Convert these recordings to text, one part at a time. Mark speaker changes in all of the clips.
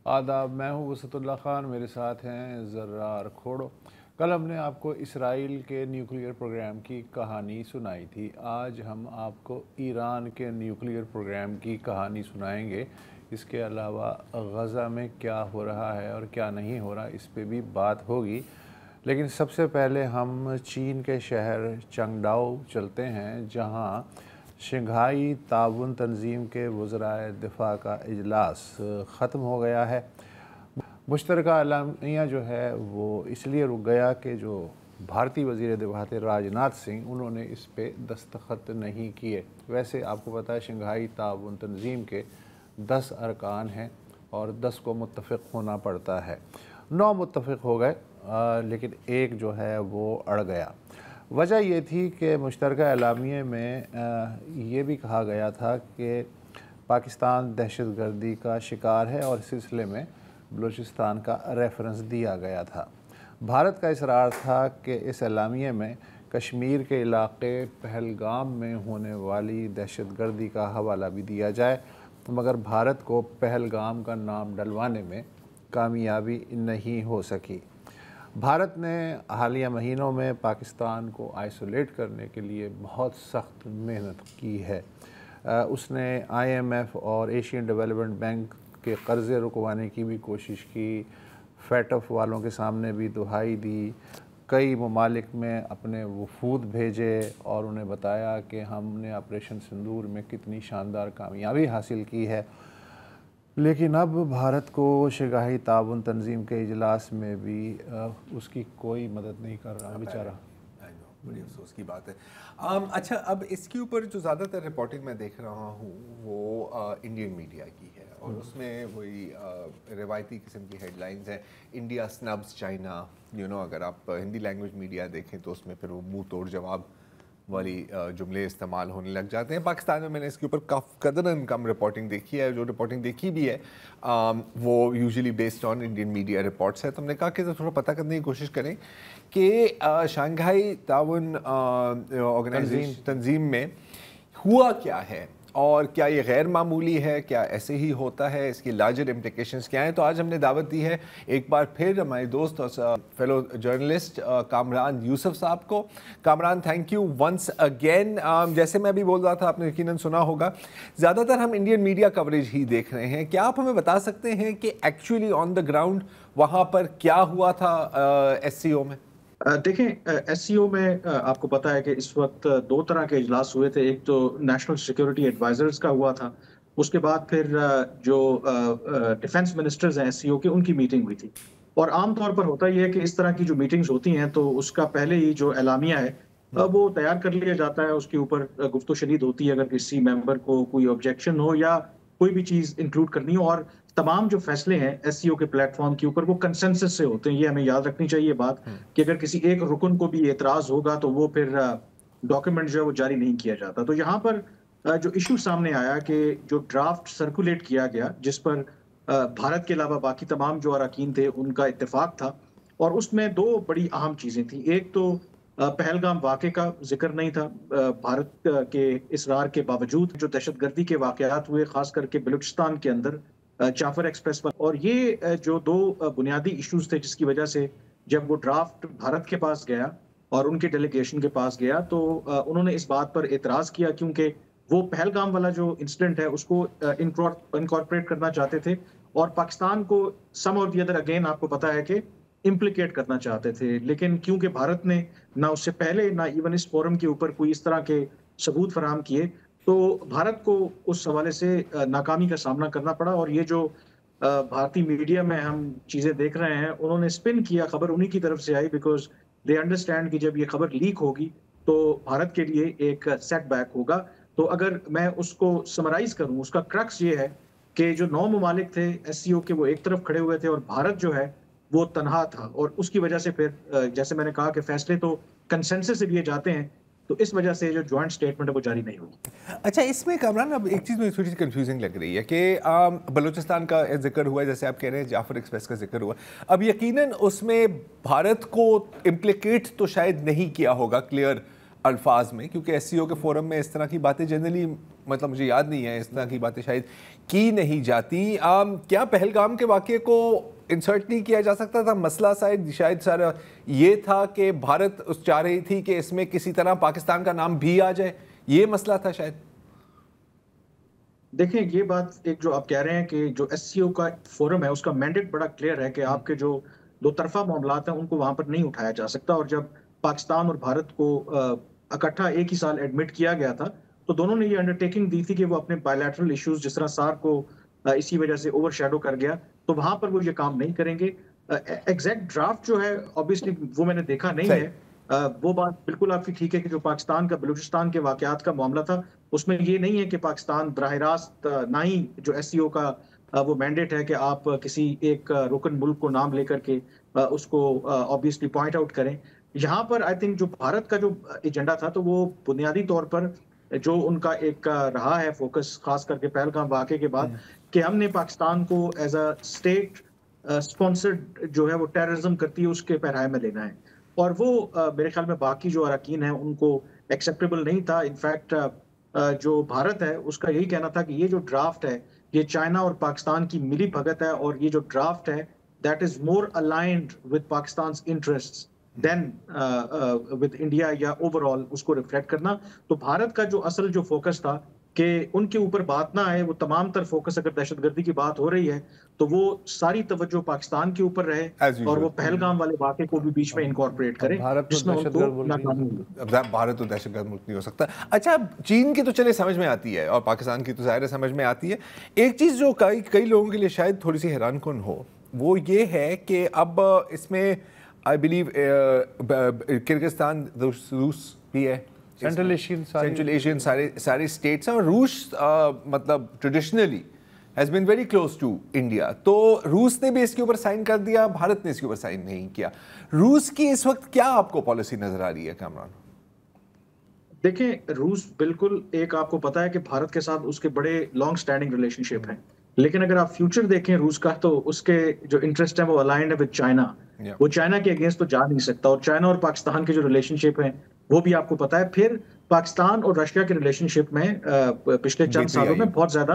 Speaker 1: आदाब, मैं हूँ वसतुल्लाह ख़ान, मेरे साथ हैं ज़र्रार खोड़ो। कल हमने आपको इसराइल के न्यूक्लियर प्रोग्राम की कहानी सुनाई थी। आज हम आपको ईरान के न्यूक्लियर प्रोग्राम की कहानी सुनाएंगे। इसके अलावा गज़ा में क्या हो रहा है और क्या नहीं हो रहा, इस पे भी बात होगी। लेकिन सबसे पहले हम चीन के शहर चंगडाओ चलते हैं, जहाँ शंघाई ताउन तंजीम के वज़राए दिफ़ा का इजलास ख़त्म हो गया है। मुश्तरका एलामिया जो है वो इसलिए रुक गया कि जो भारतीय वज़ीर दिफ़ा थे राजनाथ सिंह, उन्होंने इस पे दस्तखत नहीं किए। वैसे आपको पता है शंघाई ताउन तंजीम के 10 अरकान हैं और 10 को मुत्तफ़िक़ होना पड़ता है। 9 मुत्तफ़िक़ हो गए, लेकिन एक जो है वो अड़ गया। वजह ये थी कि मुश्तरका एलामिया में ये भी कहा गया था कि पाकिस्तान दहशतगर्दी का शिकार है और इस सिलसिले में बलूचिस्तान का रेफरेंस दिया गया था। भारत का इसरार था कि इस एलामिया में कश्मीर के इलाके पहलगाम में होने वाली दहशतगर्दी का हवाला भी दिया जाए, मगर भारत को पहलगाम का नाम डलवाने में कामयाबी नहीं हो सकी। भारत ने हालिया महीनों में पाकिस्तान को आइसोलेट करने के लिए बहुत सख्त मेहनत की है। उसने IMF और एशियन डेवलपमेंट बैंक के कर्ज़े रुकवाने की भी कोशिश की, FATF वालों के सामने भी दुहाई दी, कई ममालिक में अपने वफूद भेजे और उन्हें बताया कि हमने ऑपरेशन सिंदूर में कितनी शानदार कामयाबी हासिल की है। लेकिन अब भारत को शंघाई ताउन तंजीम के इजलास में भी उसकी कोई मदद नहीं कर रहा बेचारा।
Speaker 2: बड़ी अफसोस की बात है। अच्छा, अब इसके ऊपर जो ज़्यादातर रिपोर्टिंग मैं देख रहा हूँ वो इंडियन मीडिया की है और उसमें वही रिवायती किस्म की हेडलाइंस हैं, इंडिया स्नब्स चाइना। अगर आप हिंदी लैंग्वेज मीडिया देखें तो उसमें फिर वो मुंह तोड़ जवाब वाली जुमले इस्तेमाल होने लग जाते हैं। पाकिस्तान में मैंने इसके ऊपर कदरन कम रिपोर्टिंग देखी है, जो रिपोर्टिंग देखी भी है वो usually based on Indian media reports है। तो हमने कहा कि थोड़ा पता करने की कोशिश करें कि शंघाई ताउन ऑर्गेनाइजेशन तंजीम में हुआ क्या है और क्या ये गैर मामूली है, क्या ऐसे ही होता है, इसकी लार्जर इम्प्लिकेशंस क्या हैं। तो आज हमने दावत दी है एक बार फिर हमारे दोस्त और फेलो जर्नलिस्ट कामरान यूसुफ साहब को। Kamran, thank you once again. जैसे मैं अभी बोल रहा था, आपने यकीनन सुना होगा, ज़्यादातर हम इंडियन मीडिया कवरेज ही देख रहे हैं। क्या आप हमें बता सकते हैं कि एक्चुअली ऑन द ग्राउंड वहाँ पर क्या हुआ था SCO में?
Speaker 3: देखें, SCO में आपको पता है कि इस वक्त 2 तरह के इजलास हुए थे। एक तो नेशनल सिक्योरिटी एडवाइजर्स का हुआ था, उसके बाद फिर जो डिफेंस मिनिस्टर्स हैं SCO के, उनकी मीटिंग हुई थी। और आमतौर पर होता ही है कि इस तरह की जो मीटिंग्स होती हैं तो उसका पहले ही जो एलामिया है वो तैयार कर लिया जाता है, उसके ऊपर गुफ्तो शनीद होती है अगर किसी मेंबर को कोई ऑब्जेक्शन हो या कोई भी चीज़ इंक्लूड करनी हो। और तमाम जो फैसले हैं SCO के प्लेटफॉर्म के ऊपर वो कंसेंसस से होते हैं। ये हमें याद रखनी चाहिए बात कि अगर किसी एक रुकन को भी एतराज़ होगा तो वो फिर डॉक्यूमेंट जो है वो जारी नहीं किया जाता। तो यहाँ पर जो इशू सामने आया कि जो ड्राफ्ट सर्कुलेट किया गया जिस पर भारत के अलावा बाकी तमाम जो अरकान थे उनका इत्तेफाक था, और उसमें 2 बड़ी अहम चीज़ें थी। एक तो पहलगाम वाक़े का जिक्र नहीं था। भारत के इसरार के बावजूद जो दहशतगर्दी के वाक़यात हुए, ख़ास करके बलूचिस्तान के अंदर जाफर एक्सप्रेस पर, और ये जो 2 बुनियादी इश्यूज थे जिसकी वजह से जब वो ड्राफ्ट भारत के पास गया और उनके डेलीगेशन के पास गया तो उन्होंने इस बात पर एतराज़ किया क्योंकि वो पहलगाम वाला जो इंसिडेंट है उसको इनकॉर्पोरेट करना चाहते थे और पाकिस्तान को सम और दी अदर अगेन आपको पता है कि इम्प्लिकेट करना चाहते थे। लेकिन क्योंकि भारत ने ना उससे पहले ना इवन इस फोरम के ऊपर कोई इस तरह के सबूत फराहम किए तो भारत को उस हवाले से नाकामी का सामना करना पड़ा। और ये जो भारतीय मीडिया में हम चीज़ें देख रहे हैं, उन्होंने स्पिन किया, खबर उन्हीं की तरफ से आई बिकॉज दे अंडरस्टैंड कि जब ये खबर लीक होगी तो भारत के लिए एक सेटबैक होगा। तो अगर मैं उसको समराइज करूं, उसका क्रक्स ये है कि जो 9 ममालिक थे SCO के वो एक तरफ खड़े हुए थे और भारत जो है वो तनहा था, और उसकी वजह से फिर जैसे मैंने कहा कि फैसले तो कंसेंसस से लिए जाते हैं, तो इस वजह से जो ज्वाइंट स्टेटमेंट है वो जारी नहीं हुई।
Speaker 2: अच्छा, इसमें कामरान अब एक चीज़ मुझे थोड़ी सी कंफ्यूजिंग लग रही है कि बलूचिस्तान का जिक्र हुआ है, जैसे आप कह रहे हैं जाफर एक्सप्रेस का जिक्र हुआ। अब यकीनन उसमें भारत को इम्प्लिकेट तो शायद नहीं किया होगा क्लियर الفاظ میں, کیونکہ ایس سی او کے فورم میں اس طرح کی باتیں جنرلی, مطلب مجھے یاد نہیں ہے اس طرح کی باتیں شاید کی نہیں جاتی. کیا پہلگام کے واقعے کو انسرٹ نہیں کیا جا سکتا تھا؟ مسئلہ شاید سارا یہ تھا کہ بھارت چاہ رہی تھی کہ اس میں کسی طرح پاکستان کا نام بھی آ جائے, یہ مسئلہ تھا شاید.
Speaker 3: دیکھیں یہ بات ایک جو آپ کہہ رہے ہیں کہ جو ایس سی او کا فورم ہے اس کا مینڈیٹ بڑا کلیئر ہے کہ آپ کے جو دو طرفہ معاملات ہیں ان کو وہاں پر نہیں اٹھایا جا سکتا, اور جب پاکستان اور بھارت کو اکٹھا ایک ہی سال ایڈمٹ کیا گیا تھا تو دونوں نے یہ انڈرٹیکنگ دی تھی کہ وہ اپنے بائیلیٹرل ایشوز, جس طرح سارک کو اسی وجہ سے اوور شیڈو کر گیا, تو وہاں پر وہ یہ کام نہیں کریں گے. ایگزیکٹ ڈرافٹ جو ہے اوبیسلی وہ میں نے دیکھا نہیں ہے, وہ بات بالکل آپ کی ٹھیک ہے کہ جو پاکستان کا بلوچستان کے واقعات کا معاملہ تھا اس میں یہ نہیں ہے کہ پاکستان براہ راست, نہ ہی جو ایس سی او کا وہ مینڈیٹ ہے کہ آپ کسی ایک رکن ملک کو نام لے کر کے اس کو آبویسلی پوائنٹ آؤٹ کریں. یہاں پر آئی تھنک جو بھارت کا جو ایجنڈا تھا تو وہ بنیادی طور پر جو ان کا ایک رہا ہے فوکس, خاص کر کے پہلگام واقعے کے بعد, کہ ہم نے پاکستان کو ایز اے اسٹیٹ اسپانسرڈ جو ہے وہ ٹیررزم کرتی ہے اس کے پیرائے میں لینا ہے, اور وہ میرے خیال میں باقی جو اراکین ہیں ان کو ایکسیپٹیبل نہیں تھا. انفیکٹ جو بھارت ہے اس کا یہی کہنا تھا کہ یہ جو ڈرافٹ ہے یہ چائنا اور پاکستان کی ملی بھگت ہے, اور یہ جو ڈرافٹ ہے that is more aligned with پاکستان's interests دین ود انڈیا, یا اوور آل اس کو ریفلیکٹ کرنا. تو بھارت کا جو اصل جو فوکس تھا کہ ان کے اوپر بات نہ آئے, وہ تمام تر فوکس اگر دہشت گردی کی بات ہو رہی ہے تو وہ ساری توجہ پاکستان کے اوپر رہے, اور وہ پہلگام والے واقعے کو بھی بیچ میں انکارپوریٹ کرے, جس میں ان کو ناکامی ہوئی.
Speaker 2: بھارت تو دہشت گرد ملک نہیں ہو سکتا. اچھا, چین کی تو چلے سمجھ میں آتی ہے اور پاکستان کی تو ظاہر سمجھ میں آتی ہے. ایک چیز جو کئی لوگوں کے لیے شاید تھوڑی سی حیران کن ہو وہ یہ ہے کہ اب اس میں آئی بلیو کرگزستان, روس بھی ہے,
Speaker 1: سینٹرل ایشین
Speaker 2: سارے اسٹیٹس ہیں, اور روس مطلب traditionally has been very close to India, تو روس نے بھی اس کے اوپر سائن کر دیا, بھارت نے اس کے اوپر سائن نہیں کیا. روس کی اس وقت کیا آپ کو پالیسی نظر آ رہی ہے کامران؟
Speaker 3: دیکھیں روس بالکل ایک آپ کو پتا ہے کہ بھارت کے ساتھ اس کے بڑے لانگ سٹینڈنگ ریلیشن شپ ہیں, لیکن اگر آپ فیوچر دیکھیں روس کا تو اس کے جو انٹرسٹ ہے وہ الائنڈ ہے ود چائنا. وہ چائنا کے اگینسٹ تو جا نہیں سکتا, اور چائنا اور پاکستان کے جو ریلیشن شپ ہیں وہ بھی آپ کو پتا ہے. پھر پاکستان اور رشیا کے ریلیشن شپ میں پچھلے چند سالوں میں بہت زیادہ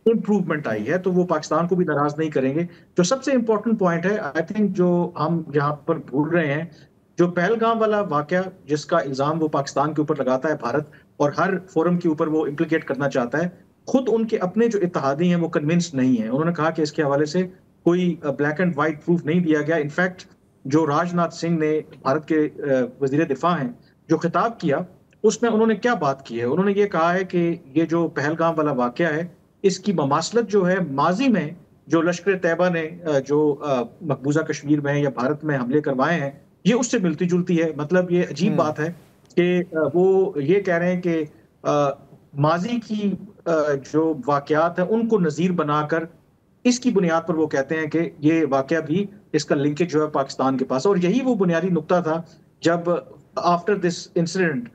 Speaker 3: امپروومنٹ آئی ہے, تو وہ پاکستان کو بھی ناراض نہیں کریں گے. جو سب سے امپورٹنٹ پوائنٹ ہے آئی تھنک جو ہم یہاں پر بھول رہے ہیں, جو پہلگام والا واقعہ جس کا الزام وہ پاکستان کے اوپر لگاتا ہے بھارت, اور ہر فورم کے اوپر وہ امپلیکیٹ کرنا چاہتا ہے, خود ان کے اپنے جو اتحادی ہیں وہ کنونسڈ نہیں ہیں. انہوں نے کہا کہ اس کے حوالے سے کوئی بلیک اینڈ وائٹ پروف نہیں دیا گیا. انفیکٹ جو راج ناتھ سنگھ نے بھارت کے وزیر دفاع ہیں جو خطاب کیا اس میں انہوں نے کیا بات کی ہے, انہوں نے یہ کہا ہے کہ یہ جو پہلگام والا واقعہ ہے اس کی مماثلت جو ہے ماضی میں جو لشکر طیبہ نے جو مقبوضہ کشمیر میں یا بھارت میں حملے کروائے ہیں یہ اس سے ملتی جلتی ہے. مطلب یہ عجیب بات ہے کہ وہ یہ کہہ رہے ہیں کہ ماضی کی جو واقعات ہیں ان کو نظیر بنا کر اس کی بنیاد پر وہ کہتے ہیں کہ یہ واقعہ بھی اس کا لنکیج جو ہے پاکستان کے پاس. اور یہی وہ بنیادی نقطہ تھا جب آفٹر دس انسیڈنٹ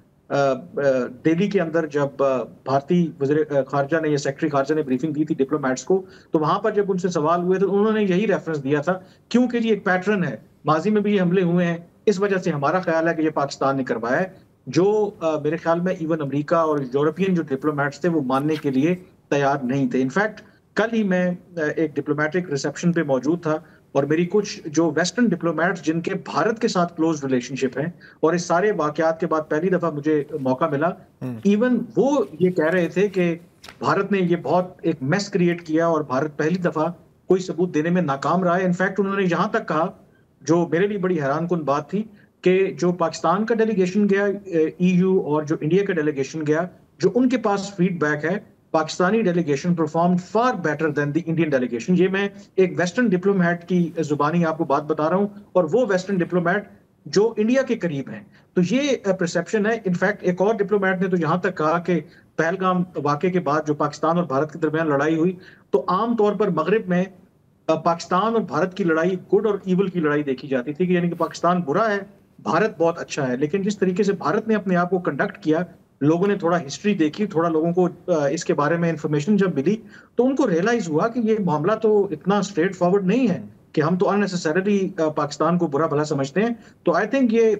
Speaker 3: دہلی کے اندر جب بھارتی وزیر خارجہ نے یا سیکرٹری خارجہ نے بریفنگ دی تھی ڈپلومیٹس کو, تو وہاں پر جب ان سے سوال ہوئے تو انہوں نے یہی ریفرنس دیا تھا, کیونکہ یہ ایک پیٹرن ہے, ماضی میں بھی یہ حملے ہوئے ہیں, اس وجہ سے ہمارا خیال ہے کہ یہ پاکستان نے کروایا ہے. جو میرے خیال میں ایون امریکہ اور یورپین جو ڈپلومیٹس تھے وہ ماننے کے لیے تیار نہیں تھے. انفیکٹ کل ہی میں ایک ڈپلومیٹک ریسیپشن پہ موجود تھا, اور میری کچھ جو ویسٹرن ڈپلومیٹس جن کے بھارت کے ساتھ کلوز ریلیشن شپ ہیں, اور اس سارے واقعات کے بعد پہلی دفعہ مجھے موقع ملا, ایون وہ یہ کہہ رہے تھے کہ بھارت نے یہ بہت ایک میس کریٹ کیا اور بھارت پہلی دفعہ کوئی ثبوت دینے میں ناکام رہا ہے. انفیکٹ انہوں نے یہاں تک کہا, جو میرے لیے بڑی حیران کن بات تھی, کہ جو پاکستان کا ڈیلیگیشن گیا ای یو اور جو انڈیا کا ڈیلیگیشن گیا, جو ان کے پاس فیڈ بیک ہے, Pakistani delegation perform for better than the Indian delegation. یہ میں ایک ویسٹرن ڈپلومیٹ کی زبانی آپ کو بات بتا رہا ہوں, اور وہ ویسٹرن ڈپلومیٹ جو انڈیا کے قریب ہیں. تو یہ پرسیپشن ہے. انفیکٹ ایک اور ڈپلومیٹ نے تو یہاں تک کہا کہ پہلگام واقعے کے بعد جو پاکستان اور بھارت کے درمیان لڑائی ہوئی, تو عام طور پر مغرب میں پاکستان اور بھارت کی لڑائی گڈ اور ایول کی لڑائی دیکھی جاتی تھی, کہ یعنی کہ پاکستان برا ہے, بھارت بہت اچھا ہے. لیکن جس طریقے سے بھارت نے اپنے آپ کو کنڈکٹ کیا, لوگوں نے تھوڑا ہسٹری دیکھی, تھوڑا لوگوں کو اس کے بارے میں انفارمیشن جب ملی, تو ان کو ریئلائز ہوا کہ یہ معاملہ تو اتنا اسٹریٹ فارورڈ نہیں ہے, کہ ہم تو اننیسیسریلی پاکستان کو برا بھلا سمجھتے ہیں. تو آئی تھنک یہ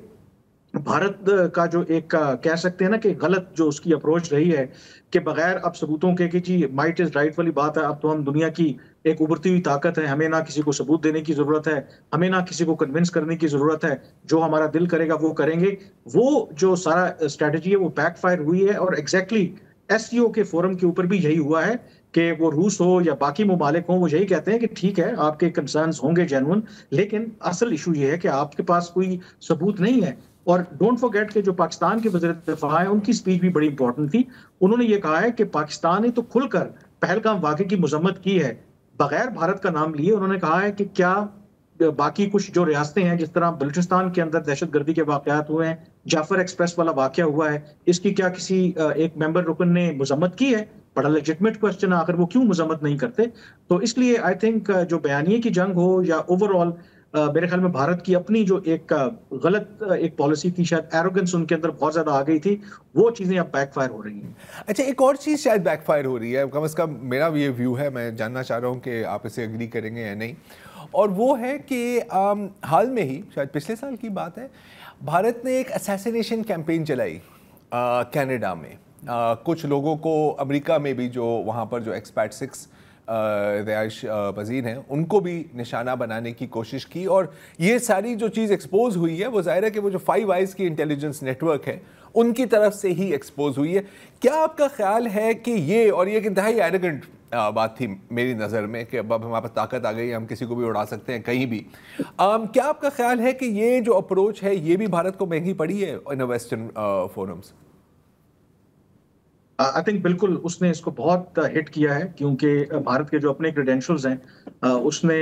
Speaker 3: भारत का जो एक कह सकते हैं ना कि गलत जो उसकी अप्रोच रही है कि बगैर अब सबूतों के कि जी माइट इज राइट वाली बात है, अब तो हम दुनिया की एक उभरती हुई ताकत है, हमें ना किसी को सबूत देने की जरूरत है, हमें ना किसी को कन्विंस करने की जरूरत है, जो हमारा दिल करेगा वो करेंगे। वो जो सारा स्ट्रेटजी है वो बैकफायर हुई है, और एग्जैक्टली एससीओ के फोरम के ऊपर भी यही हुआ है कि वो रूस हो या बाकी ममालिक हो, वो यही कहते हैं कि ठीक है आपके कंसर्न्स होंगे जेन्युइन, लेकिन असल इशू ये है कि आपके पास कोई सबूत नहीं है। और डोंट फॉरगेट कि जो पाकिस्तान के वज़ीर दिफा है उनकी स्पीच भी बड़ी इंपॉर्टेंट थी। उन्होंने ये कहा है कि पाकिस्तान ने तो खुलकर पहलगाम वाक़े की मजम्मत की है, बगैर भारत का नाम लिए। उन्होंने कहा है कि क्या बाकी कुछ जो रियासतें हैं, जिस तरह बलूचिस्तान के अंदर दहशतगर्दी के वाक़यात हुए हैं, जाफर एक्सप्रेस वाला वाक़या हुआ है, इसकी क्या किसी एक मेंबर रुकन ने मजम्मत की है? बड़ा लेजिटिमेट क्वेश्चन है, आखिर वो क्यों मजम्मत नहीं करते? तो इसलिए आई थिंक जो बयानिए की जंग हो या ओवरऑल मेरे ख्याल में भारत की अपनी जो एक गलत एक पॉलिसी थी, शायद एरोगेंस उनके अंदर बहुत ज्यादा आ गई थी, वो चीजें अब बैकफायर हो रही हैं।
Speaker 2: अच्छा, एक और चीज़ शायद बैकफायर हो रही है, कम से कम मेरा ये व्यू है, मैं जानना चाह रहा हूँ कि आप इसे एग्री करेंगे या नहीं, और वो है कि हाल में ही शायद पिछले साल की बात है, भारत ने एक असैसिनेशन कैंपेन चलाई कनाडा में। कुछ लोगों को अमेरिका में भी जो वहाँ पर जो एक्सपैट 6 रिहाइश पजीर हैं उनको भी निशाना बनाने की कोशिश की, और ये सारी जो चीज़ एक्सपोज हुई है वो ज़ाहिर है कि वो जो 5 आइज़ की इंटेलिजेंस नेटवर्क है उनकी तरफ से ही एक्सपोज हुई है। क्या आपका ख्याल है कि ये, और ये एक इंतहाई एरोगेंट बात थी मेरी नज़र में कि अब हमारे पास ताकत आ गई, हम किसी को भी उड़ा सकते हैं कहीं भी, क्या आपका ख्याल है कि ये जो अप्रोच है ये भी भारत को महंगी पड़ी है in western forums?
Speaker 3: I think बिल्कुल उसने इसको बहुत हिट किया है, क्योंकि भारत के जो अपने क्रेडेंशियल्स हैं उसने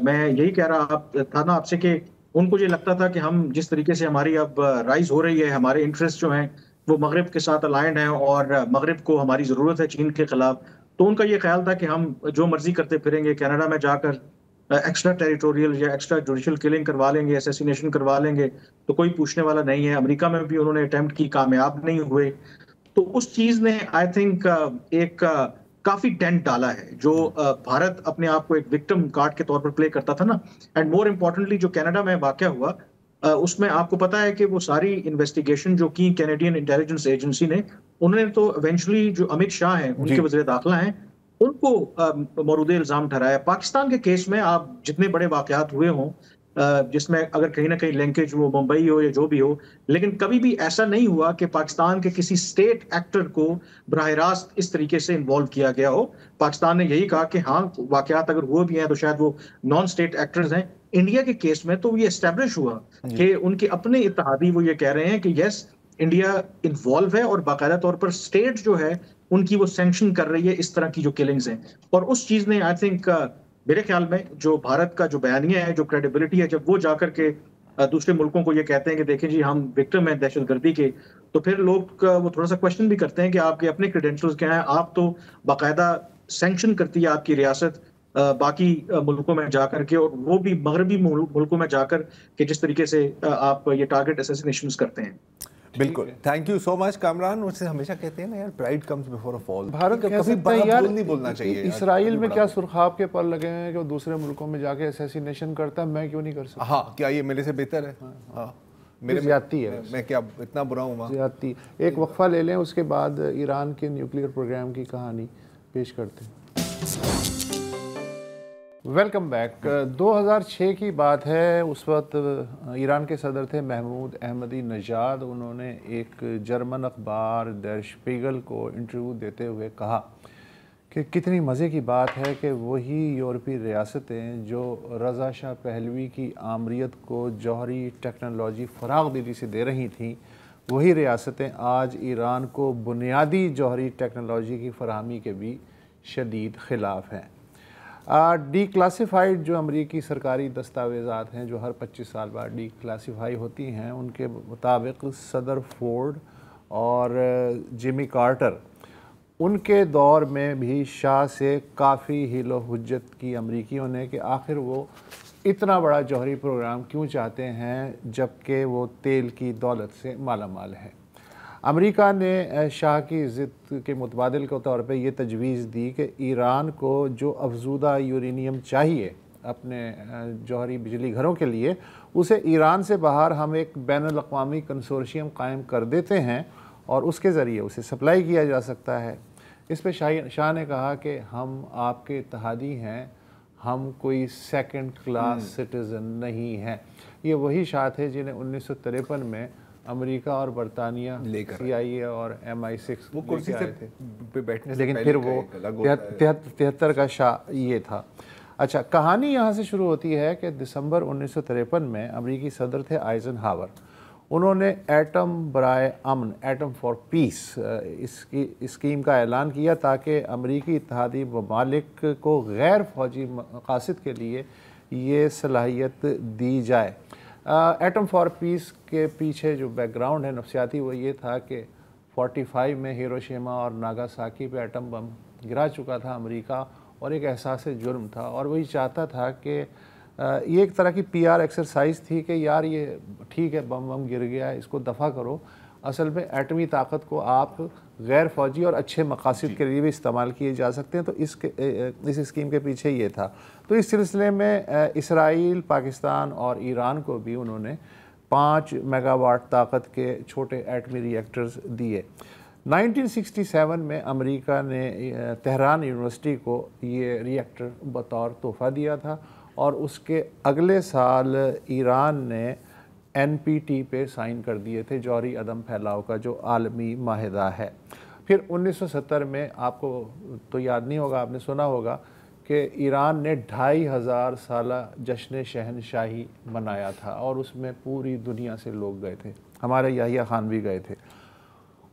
Speaker 3: मैं यही कह रहा था ना आपसे कि उनको ये लगता था कि हम जिस तरीके से हमारी अब राइज हो रही है, हमारे इंटरेस्ट जो हैं वो मगरिब के साथ अलाइंड हैं और मगरिब को हमारी ज़रूरत है चीन के खिलाफ, तो उनका ये ख्याल था कि हम जो मर्जी करते फिरेंगे, कनाडा में जाकर एक्स्ट्रा टेरिटोरियल या एक्स्ट्रा जुडिशियल किलिंग करवा लेंगे, असैसिनेशन करवा लेंगे, तो कोई पूछने वाला नहीं है। अमेरिका में भी उन्होंने अटेम्प्ट की, कामयाब नहीं हुए। तो उस चीज ने आई थिंक एक काफी डेंट डाला है, जो भारत अपने आप को एक विक्टिम कार्ड के तौर पर प्ले करता था ना। एंड मोर इम्पोर्टेंटली जो कनाडा में वाकया हुआ, उसमें आपको पता है कि वो सारी इन्वेस्टिगेशन जो की कैनेडियन इंटेलिजेंस एजेंसी ने, उन्होंने तो इवेंचुअली जो अमित शाह हैं उनके वज़ीर दाखिला हैं उनको मौरूद इल्जाम ठहराया। पाकिस्तान के केस में आप जितने बड़े वाकयात हुए हों, जिसमें अगर कहीं ना कहीं लिंकेज वो मुंबई हो या जो भी हो, लेकिन कभी भी ऐसा नहीं हुआ कि पाकिस्तान के किसी स्टेट एक्टर को बराह रास्त इस तरीके से इन्वॉल्व किया गया हो। पाकिस्तान ने यही कहा कि हाँ वाकयात अगर हुए भी हैं तो शायद वो नॉन स्टेट एक्टर्स हैं। इंडिया के केस में तो ये एस्टेब्लिश हुआ कि उनके अपने इत्तेहादी वो ये कह रहे हैं कि यस इंडिया इन्वॉल्व है, और बाकायदा तौर पर स्टेट जो है उनकी वो सैंक्शन कर रही है इस तरह की जो किलिंग्स हैं। और उस चीज ने आई थिंक मेरे ख्याल में जो भारत का जो बयानिया है, जो क्रेडिबिलिटी है, जब वो जाकर के दूसरे मुल्कों को ये कहते हैं कि देखें जी हम विक्टिम हैं दहशतगर्दी के, तो फिर लोग वो थोड़ा सा क्वेश्चन भी करते हैं कि आपके अपने क्रेडेंशियल्स क्या हैं। आप तो बाकायदा सैंक्शन करती है आपकी रियासत बाकी मुल्कों में जाकर के, और वो भी मगरबी मुल्कों में जाकर के, जिस तरीके से आप ये टारगेट असैसिनेशंस करते हैं।
Speaker 2: बिल्कुल, thank you so much Kamran. उससे हमेशा कहते हैं ना यार, pride comes before a fall.
Speaker 1: Bharat
Speaker 2: कभी
Speaker 1: यार
Speaker 2: नहीं बोलना चाहिए।
Speaker 1: इसराइल में क्या सुरखाब के पर लगे हैं कि वो दूसरे मुल्कों में जाके असैसिनेशन करता है, मैं क्यों नहीं कर सकता?
Speaker 2: हाँ, क्या ये मेरे से बेहतर है? हाँ,
Speaker 1: मेरे ज्यादती है।
Speaker 2: मैं क्या इतना बुरा हूँ वहाँ?
Speaker 1: ज्यादती। एक वक्फा ले लें, उसके बाद ईरान के न्यूक्लियर प्रोग्राम की कहानी पेश करते हैं। Welcome back. 2006 की बात है, उस वक्त ईरान के सदर थे महमूद अहमदी नजाद। उन्होंने एक जर्मन अखबार दर स्पीगल को इंटरव्यू देते हुए कहा कि कितनी मज़े की बात है कि वही यूरोपीय रियासतें जो रज़ा शाह पहलवी की आमरीत को जौहरी टेक्नोलॉजी फ़राग़ दिली से दे रही थीं, वही रियासतें आज ईरान को बुनियादी जौहरी टेक्नोलॉजी की फराहमी के भी शदीद ख़िलाफ़ हैं। डी क्लासीफाइड जो अमरीकी सरकारी दस्तावेज़ात हैं जो हर 25 साल बाद डी क्लासीफाई होती हैं, उनके मुताबिक सदर फोर्ड और जिमी कार्टर उनके दौर में भी शाह से काफ़ी हिलो हुज्जत की अमरीकियों ने कि आखिर वो इतना बड़ा जौहरी प्रोग्राम क्यों चाहते हैं जबकि वो तेल की दौलत से माला माल है। अमेरिका ने शाह की ज़िद के मुतबादिल के तौर पे ये तजवीज़ दी कि ईरान को जो अफजूदा यूरेनियम चाहिए اپنے جوہری بجلی گھروں کے لیے، اسے ایران سے باہر ہم ایک بین الاقوامی کنسورشیم قائم کر دیتے ہیں اور اس کے ذریعے اسے سپلائی کیا جا سکتا ہے۔ اس پہ شاہ نے کہا کہ ہم آپ کے اتحادی ہیں، ہم کوئی سیکنڈ کلاس سٹیزن نہیں ہیں۔ یہ وہی شاہ تھے جنہیں 1953 میں امریکہ اور برطانیہ CIA اور MI6
Speaker 2: وہ کرسی سے بیٹھنے سے
Speaker 1: لیکن پھر وہ 73 کا شاہ یہ تھا۔ اچھا، کہانی یہاں سے شروع ہوتی ہے کہ دسمبر 1953 میں امریکی صدر تھے آئزن ہاور۔ انہوں نے ایٹم برائے امن، ایٹم فار پیس، اس کی اسکیم کا اعلان کیا تاکہ امریکی اتحادی ممالک کو غیر فوجی مقاصد کے لیے یہ صلاحیت دی جائے۔ ایٹم فار پیس کے پیچھے جو بیک گراؤنڈ ہے نفسیاتی، وہ یہ تھا کہ 45 میں ہیروشیما اور ناگاساکی پہ ایٹم بم گرا چکا تھا امریکہ، اور ایک احساس جرم تھا، اور وہی چاہتا تھا کہ یہ ایک طرح کی PR ایکسرسائز تھی کہ یار یہ ٹھیک ہے بم گر گیا ہے، اس کو دفع کرو، اصل میں ایٹمی طاقت کو آپ غیر فوجی اور اچھے مقاصد کے لیے بھی استعمال کیے جا سکتے ہیں۔ تو اس اسکیم کے پیچھے یہ تھا۔ تو اس سلسلے میں اسرائیل، پاکستان اور ایران کو بھی انہوں نے 5 میگا واٹ طاقت کے چھوٹے ایٹمی ری ایکٹرز دیے۔ 1967 میں امریکہ نے تہران یونیورسٹی کو یہ ری ایکٹر بطور تحفہ دیا تھا، اور اس کے اگلے سال ایران نے NPT پہ سائن کر دیے تھے، جوہری عدم پھیلاؤ کا جو عالمی معاہدہ ہے۔ پھر 1970 میں، آپ کو تو یاد نہیں ہوگا، آپ نے سنا ہوگا کہ ایران نے 2500 سالہ جشن شہنشاہی منایا تھا، اور اس میں پوری دنیا سے لوگ گئے تھے، ہمارے یحییٰ خان بھی گئے تھے۔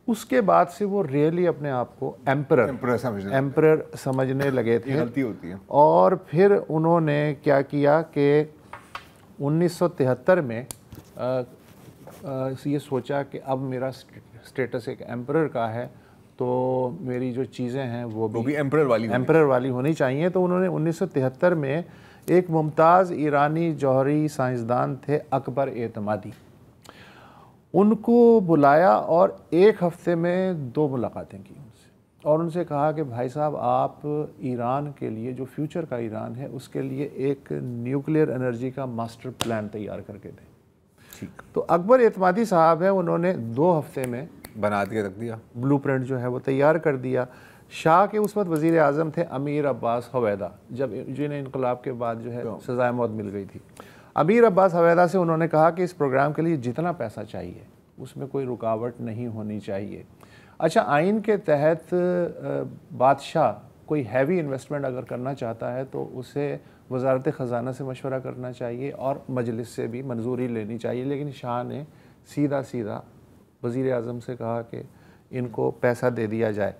Speaker 1: اس کے بعد سے وہ ریئلی اپنے آپ کو ایمپرر سمجھنے لگے تھے،
Speaker 2: غلطی ہوتی ہے۔
Speaker 1: اور پھر انہوں نے کیا کیا کہ 1973 میں یہ سوچا کہ اب میرا سٹیٹس ایک ایمپرر کا ہے، تو میری جو چیزیں ہیں وہ بھی ایمپرر والی ہونی چاہیے۔ تو انہوں نے 1973 میں ایک ممتاز ایرانی جوہری سائنسدان تھے اکبر اعتمادی، ان کو بلایا اور ایک ہفتے میں 2 ملاقاتیں کی ان سے، اور ان سے کہا کہ بھائی صاحب آپ ایران کے لیے، جو فیوچر کا ایران ہے، اس کے لیے ایک نیوکلیئر انرجی کا ماسٹر پلان تیار کر کے دیں۔ تو اکبر اعتمادی صاحب ہیں، انہوں نے 2 ہفتے میں
Speaker 2: بنا کے رکھ دیا،
Speaker 1: بلو پرنٹ جو ہے وہ تیار کر دیا۔ شاہ کے اس وقت وزیر اعظم تھے امیر عباس حویدہ، جنہیں انقلاب کے بعد جو ہے سزائے موت مل گئی تھی۔ امیر عباس حویدہ سے انہوں نے کہا کہ اس پروگرام کے لیے جتنا پیسہ چاہیے اس میں کوئی رکاوٹ نہیں ہونی چاہیے۔ اچھا، آئین کے تحت بادشاہ کوئی ہیوی انویسٹمنٹ اگر کرنا چاہتا ہے تو اسے وزارت خزانہ سے مشورہ کرنا چاہیے اور مجلس سے بھی منظوری لینی چاہیے، لیکن شاہ نے سیدھا وزیر اعظم سے کہا کہ ان کو پیسہ دے دیا جائے۔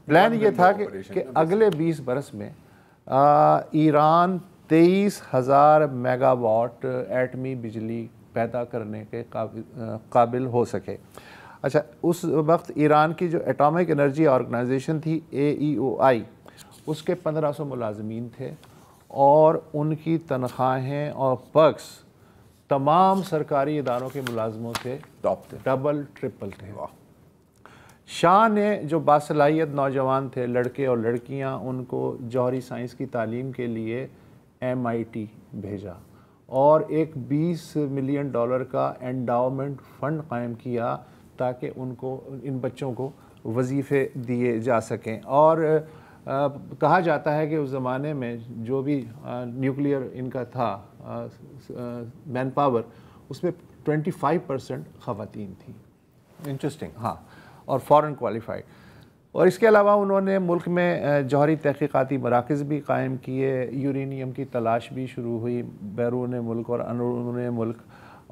Speaker 1: پلان یہ تھا کہ اگلے 20 برس میں ایران 23,000 میگا واٹ ایٹمی بجلی پیدا کرنے کے قابل ہو سکے۔ اچھا، اس وقت ایران کی جو ایٹامک انرجی آرگنائزیشن تھی AEOI، اس کے 1500 ملازمین تھے، اور ان کی تنخواہیں اور پرکس تمام سرکاری اداروں کے ملازموں سے ڈبل ٹرپل تھے۔ شاہ نے جو باصلاحیت نوجوان تھے، لڑکے اور لڑکیاں، ان کو جوہری سائنس کی تعلیم کے لیے MIT بھیجا، اور ایک $20 ملین کا انڈاؤمنٹ فنڈ قائم کیا تاکہ ان بچوں کو وظیفے دیے جا سکیں۔ اور کہا جاتا ہے کہ اس زمانے میں جو بھی نیوکلیئر ان کا تھا مین پاور، اس میں 25% خواتین تھیں۔
Speaker 2: انٹرسٹنگ،
Speaker 1: ہاں، اور فورن کوالیفائڈ۔ اور اس کے علاوہ انہوں نے ملک میں جوہری تحقیقاتی مراکز بھی قائم کیے، یورینیم کی تلاش بھی شروع ہوئی بیرون ملک اور اندرون ملک۔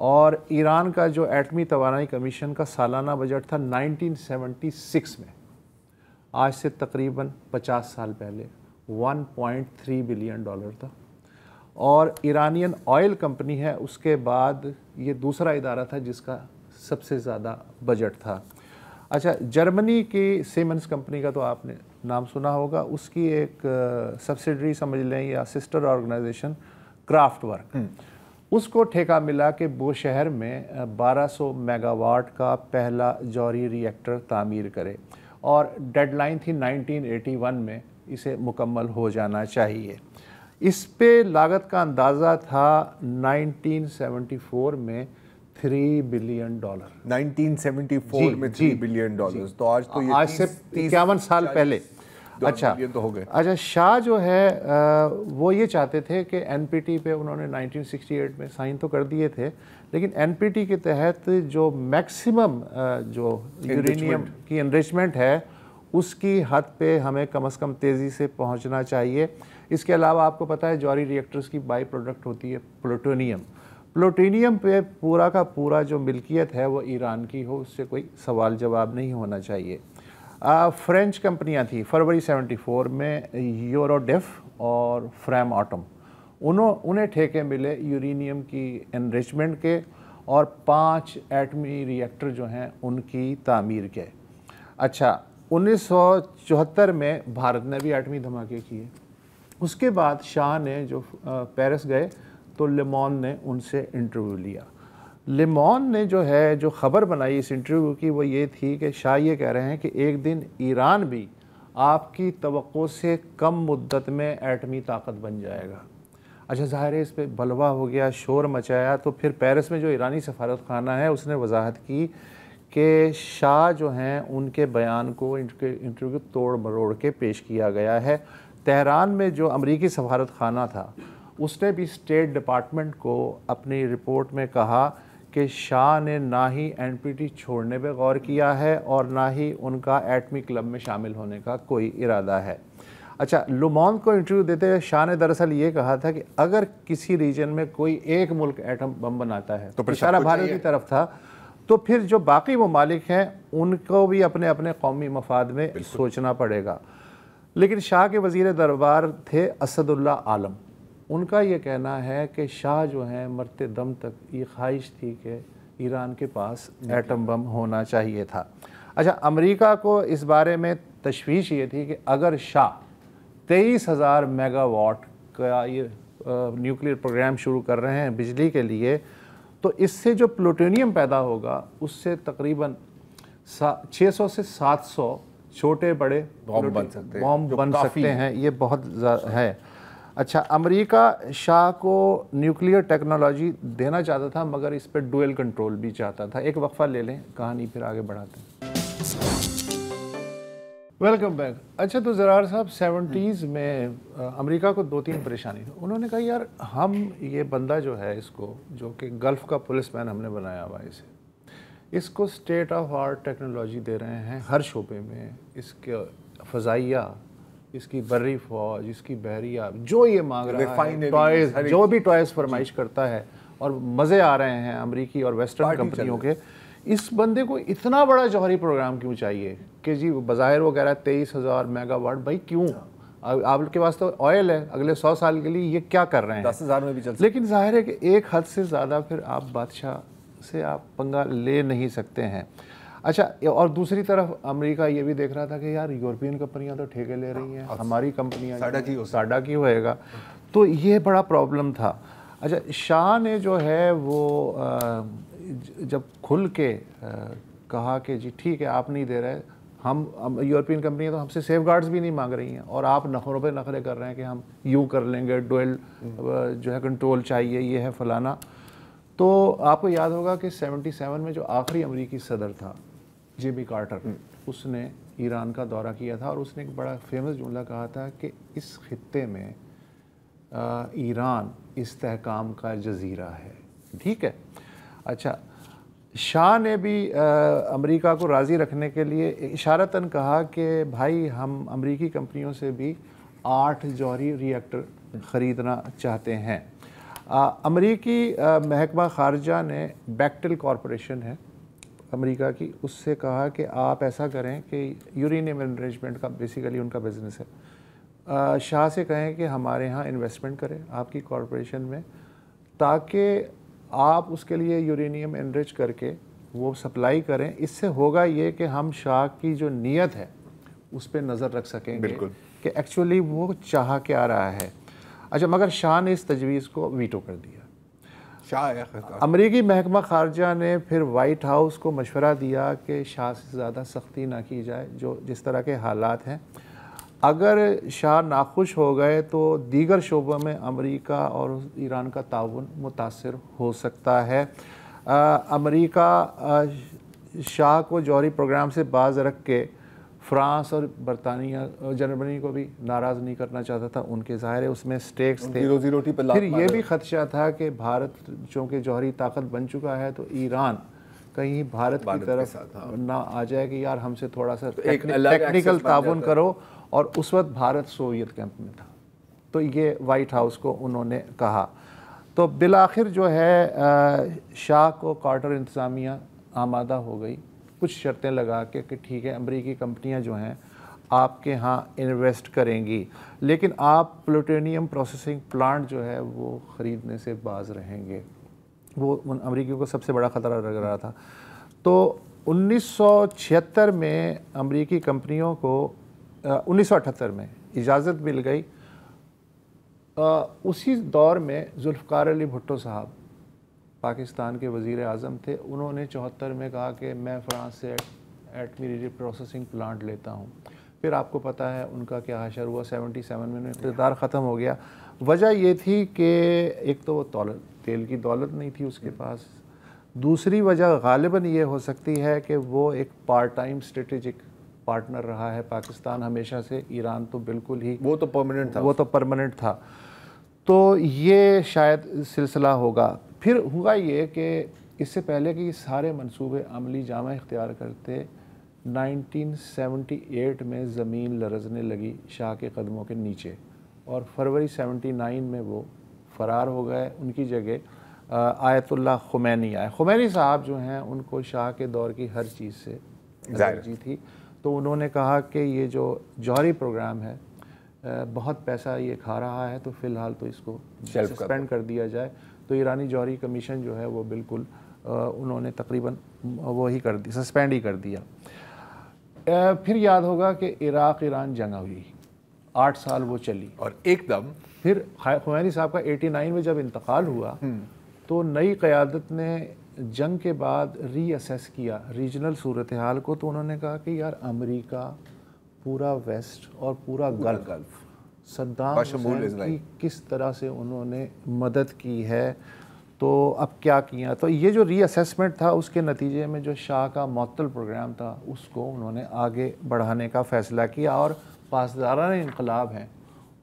Speaker 1: اور ایران کا جو ایٹمی توانائی کمیشن کا سالانہ بجٹ تھا 1976 میں، آج سے تقریباً 50 سال پہلے، $1.3 بلین تھا، اور ایرانین آئل کمپنی ہے اس کے بعد یہ دوسرا ادارہ تھا جس کا سب سے زیادہ بجٹ تھا۔ اچھا، جرمنی کی سیمنز کمپنی کا تو آپ نے نام سنا ہوگا، اس کی ایک سبسیڈری سمجھ لیں یا سسٹر آرگنائزیشن کرافٹ ورک، اس کو ٹھیکہ ملا کہ وہ شہر میں 1200 میگا واٹ کا پہلا جوہری ری ایکٹر تعمیر کرے، اور ڈیڈ لائن تھی 1981 میں اسے مکمل ہو جانا چاہیے۔ इस पे लागत का अंदाज़ा था 1974 में $3 बिलियन।
Speaker 2: 1974 में $3 बिलियन, तो आज तो ये
Speaker 1: आज से 51 साल पहले। अच्छा
Speaker 2: तो हो गए।
Speaker 1: अच्छा, शाह जो है वो ये चाहते थे कि एनपीटी पे उन्होंने 1968 में साइन तो कर दिए थे, लेकिन एनपीटी के तहत जो मैक्सिमम जो यूरेनियम की एनरिचमेंट है उसकी हद पे हमें कम से कम तेज़ी से पहुंचना चाहिए। इसके अलावा आपको पता है जौहरी रिएक्टर्स की बाई प्रोडक्ट होती है प्लूटोनियम। प्लूटोनियम पे पूरा का पूरा जो मिल्कियत है वो ईरान की हो, उससे कोई सवाल जवाब नहीं होना चाहिए। फ्रेंच कंपनियां थी फरवरी 74 में, यूरोडेफ और फ्रैम आटम, उन्हें ठेके मिले यूरेनियम की एनरिचमेंट के और 5 एटमी रिएक्टर जो हैं उनकी तामीर के। अच्छा, 1974 में भारत ने भी एटमी धमाके किए। उसके बाद शाह ने जो पेरिस गए तो लेमॉन ने उनसे इंटरव्यू लिया। लेमॉन ने जो ख़बर बनाई इस इंटरव्यू की वो ये थी कि शाह ये कह रहे हैं कि एक दिन ईरान भी आपकी तवक्को से कम मुद्दत में एटमी ताकत बन जाएगा। अच्छा, ज़ाहिर है इस पर बलवा हो गया, शोर मचाया। तो फिर पेरिस में जो ईरानी सफारत खाना है उसने वजाहत की कि शाह जो हैं उनके बयान को इंटरव्यू तोड़ मरोड़ के पेश किया गया है। तेहरान में जो अमरीकी सफारत खाना था उसने भी स्टेट डिपार्टमेंट को अपनी रिपोर्ट में कहा कि शाह ने ना ही एनपीटी छोड़ने पे गौर किया है और ना ही उनका एटमी क्लब में शामिल होने का कोई इरादा है। अच्छा, लुमॉन को इंटरव्यू देते हुए शाह ने दरअसल ये कहा था कि अगर किसी रीजन में कोई एक मुल्क एटम बम बनाता है तो इशारा भारत की तरफ था, तो फिर जो बाकी ममालिक हैं उनको भी अपने अपने कौमी मफाद में सोचना पड़ेगा। लेकिन शाह के वज़ीर दरबार थे असदुल्ला आलम। उनका ये कहना है कि शाह जो हैं मरते दम तक ये ख्वाहिश थी कि ईरान के पास एटम बम होना चाहिए था। अच्छा, अमेरिका को इस बारे में तशवीश ये थी कि अगर शाह 23,000 मेगावाट का ये न्यूक्लियर प्रोग्राम शुरू कर रहे हैं बिजली के लिए, तो इससे जो प्लूटोनियम पैदा होगा उससे तकरीबन 600 से 700 छोटे बड़े
Speaker 2: बॉम्ब
Speaker 1: बन सकते हैं। ये बहुत है। अच्छा, अमेरिका शाह को न्यूक्लियर टेक्नोलॉजी देना चाहता था मगर इस पर डुअल कंट्रोल भी चाहता था। एक वक्फा ले लें, कहानी फिर आगे बढ़ाते हैं। Welcome back. अच्छा, तो ज़रार साहब 70s में अमेरिका को 2-3 परेशानी थी। उन्होंने कहा यार हम ये बंदा जो है इसको, जो कि गल्फ़ का पुलिसमैन हमने बनाया हुआ है, इसको स्टेट ऑफ आर्ट टेक्नोलॉजी दे रहे हैं हर शोबे में, इसके फ़ज़ाइया, इसकी बर्री फौज, इसकी बहरिया, जो ये मांग रहा है, टॉयज़, जो भी टॉयज़ फरमाइश करता है और मज़े आ रहे हैं अमेरिकी और वेस्टर्न कंपनियों के। इस बंदे को इतना बड़ा जौहरी प्रोग्राम क्यों चाहिए कि जी बज़ाहिर वो कह रहा है 23,000 मेगावाट, भाई क्यों? आपके पास तो ऑयल है, अगले 100 साल के लिए ये क्या कर रहे हैं?
Speaker 2: 10,000 में भी चल।
Speaker 1: लेकिन जाहिर है कि एक हद से ज़्यादा फिर आप बादशाह से आप पंगा ले नहीं सकते हैं। अच्छा, और दूसरी तरफ अमेरिका ये भी देख रहा था कि यार यूरोपियन कंपनियां तो ठेके ले रही हैं, हमारी कंपनियां साडा की होएगा, तो ये बड़ा प्रॉब्लम था। अच्छा, शाह ने जो है वो जब खुल के कहा कि जी ठीक है आप नहीं दे रहे, हम यूरोपियन कंपनियां तो हमसे सेफ गार्ड्स भी नहीं मांग रही हैं और आप नखरों पे नखरे कर रहे हैं कि हम यूँ कर लेंगे, डुअल जो है कंट्रोल चाहिए, ये है फलाना। तो आपको याद होगा कि 77 में जो आखिरी अमेरिकी सदर था जिमी कार्टर, उसने ईरान का दौरा किया था और उसने एक बड़ा फेमस जुमला कहा था कि इस खित्ते में ईरान इस्तेहकाम का जजीरा है। ठीक है। अच्छा, शाह ने भी अमेरिका को राज़ी रखने के लिए इशारतन कहा कि भाई हम अमेरिकी कंपनियों से भी 8 जौहरी रिएक्टर ख़रीदना चाहते हैं। अमेरिकी महकमा ख़ारजा ने बेक्टेल कॉरपोरेशन है अमेरिका की, उससे कहा कि आप ऐसा करें कि यूरेनियम एनरिचमेंट का बेसिकली उनका बिज़नेस है, शाह से कहें कि हमारे यहाँ इन्वेस्टमेंट करें आपकी कॉरपोरेशन में, ताकि आप उसके लिए यूरेनियम एनरिच करके वो सप्लाई करें। इससे होगा ये कि हम शाह की जो नीयत है उस पर नज़र रख सकेंगे कि एक्चुअली वो चाह क्या रहा है। अच्छा, मगर शाह ने इस तजवीज़ को वीटो कर दिया। अमरीकी महकमा खारजा ने फिर वाइट हाउस को मशवरा दिया कि शाह से ज़्यादा सख्ती ना की जाए, जो जिस तरह के हालात हैं। اگر شاہ ناخوش ہو گئے تو دیگر شعبوں میں امریکہ اور ایران کا تعاون متاثر ہو سکتا ہے۔ امریکہ شاہ کو جوہری پروگرام سے باز رکھ کے فرانس اور برطانیہ اور جرمنی کو بھی ناراض نہیں کرنا چاہتا تھا، ان کے ظاہر ہے اس میں سٹیکس تھے۔
Speaker 2: روزی روٹی پہ
Speaker 1: پھر یہ بھی خدشہ تھا کہ بھارت چونکہ جوہری طاقت بن چکا ہے تو ایران کہیں بھارت کی طرف نہ آ جائے کہ یار ہم سے تھوڑا سا ٹیکنیکل تعاون کرو، اور اس وقت بھارت سوویت کیمپ میں تھا، تو یہ وائٹ ہاؤس کو انہوں نے کہا۔ تو بالآخر جو ہے شاہ کو کارٹر انتظامیہ آمادہ ہو گئی کچھ شرطیں لگا کے کہ ٹھیک ہے امریکی کمپنیاں جو ہیں آپ کے ہاں انویسٹ کریں گی، لیکن آپ پلوٹینیم پروسیسنگ پلانٹ جو ہے وہ خریدنے سے باز رہیں گے۔ وہ ان امریکیوں کو سب سے بڑا خطرہ لگ رہا تھا۔ تو 1976 میں امریکی کمپنیوں کو 1978 میں اجازت مل گئی۔ اسی دور میں ذوالفقار علی بھٹو صاحب پاکستان کے وزیر اعظم تھے، انہوں نے 74 میں کہا کہ میں فرانس سے ایٹمی ری پروسیسنگ پلانٹ لیتا ہوں۔ پھر آپ کو پتہ ہے ان کا کیا حشر ہوا، 77 میں اقتدار ختم ہو گیا۔ وجہ یہ تھی کہ ایک تو وہ تیل کی دولت نہیں تھی اس کے پاس، دوسری وجہ غالباً یہ ہو سکتی ہے کہ وہ ایک پارٹ ٹائم اسٹریٹجک پارٹنر رہا ہے پاکستان ہمیشہ سے، ایران تو بالکل ہی
Speaker 2: وہ تو
Speaker 1: پرماننٹ تھا، تو یہ شاید سلسلہ ہوگا۔ پھر ہوا یہ کہ اس سے پہلے کہ یہ سارے منصوبے عملی جامہ اختیار کرتے، 1978 میں زمین لرزنے لگی شاہ کے قدموں کے نیچے، اور فروری 79 میں وہ فرار ہو گئے۔ ان کی جگہ آیت اللہ خمینی آئے۔ خمینی صاحب جو ہیں ان کو شاہ کے دور کی ہر چیز سے الرجی تھی، تو انہوں نے کہا کہ یہ جو جوہری پروگرام ہے بہت پیسہ یہ کھا رہا ہے، تو فی الحال تو اس کو سسپینڈ کر دیا جائے۔ تو ایرانی جوہری کمیشن جو ہے وہ بالکل انہوں نے تقریباً وہی کر دی، سسپینڈ ہی کر دیا۔ پھر یاد ہوگا کہ عراق ایران جنگ ہوئی، 8 سال وہ چلی، اور
Speaker 2: ایک دم
Speaker 1: پھر خمینی صاحب کا 89 میں جب انتقال ہوا تو نئی قیادت نے جنگ کے بعد ری اسیس کیا ریجنل صورتحال کو، تو انہوں نے کہا کہ یار امریکہ، پورا ویسٹ اور پورا گلف صدام حسین کی کس طرح سے انہوں نے مدد کی ہے، تو اب کیا کیا۔ تو یہ جو ری اسیسمنٹ تھا اس کے نتیجے میں جو شاہ کا معطل پروگرام تھا اس کو انہوں نے آگے بڑھانے کا فیصلہ کیا، اور پاسداران انقلاب ہیں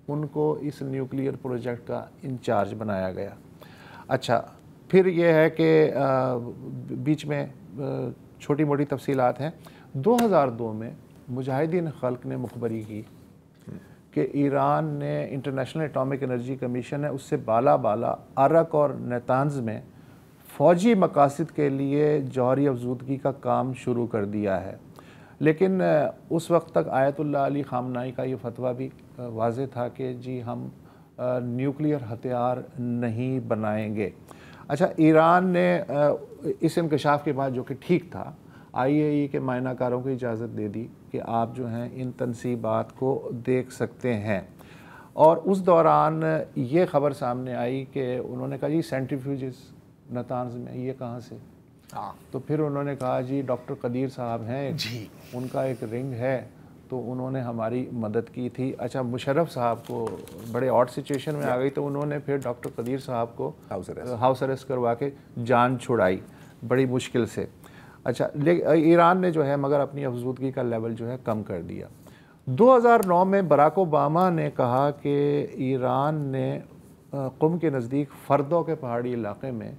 Speaker 1: ان کو اس نیوکلیئر پروجیکٹ کا انچارج بنایا گیا۔ اچھا، پھر یہ ہے کہ بیچ میں چھوٹی موٹی تفصیلات ہیں۔ 2002 میں مجاہدین خلق نے مخبری کی کہ ایران نے انٹرنیشنل اٹامک انرجی کمیشن ہے اس سے بالا عرق اور نیتانز میں فوجی مقاصد کے لیے جوہری افزودگی کا کام شروع کر دیا ہے، لیکن اس وقت تک آیت اللہ علی خامنائی کا یہ فتویٰ بھی واضح تھا کہ جی ہم نیوکلیئر ہتھیار نہیں بنائیں گے۔ اچھا، ایران نے اس انکشاف کے بعد جو کہ ٹھیک تھا، IAEA کے معائنہ کاروں کو اجازت دے دی کہ آپ جو ہیں ان تنصیبات کو دیکھ سکتے ہیں، اور اس دوران یہ خبر سامنے آئی کہ انہوں نے کہا جی سینٹریفیوجز نتانز میں یہ کہاں سے، تو پھر انہوں نے کہا جی ڈاکٹر قدیر صاحب ہیں جی، ان کا ایک رنگ ہے، تو انہوں نے ہماری مدد کی تھی۔ اچھا، مشرف صاحب کو بڑے آڈ سچویشن میں آ گئی تو انہوں نے پھر ڈاکٹر قدیر صاحب کو ہاؤس اریسٹ کروا کے جان چھڑائی بڑی مشکل سے۔ اچھا، ایران نے جو ہے مگر اپنی افزودگی کا لیول جو ہے کم کر دیا۔ 2009 میں براک اوباما نے کہا کہ ایران نے قم کے نزدیک فردو کے پہاڑی علاقے میں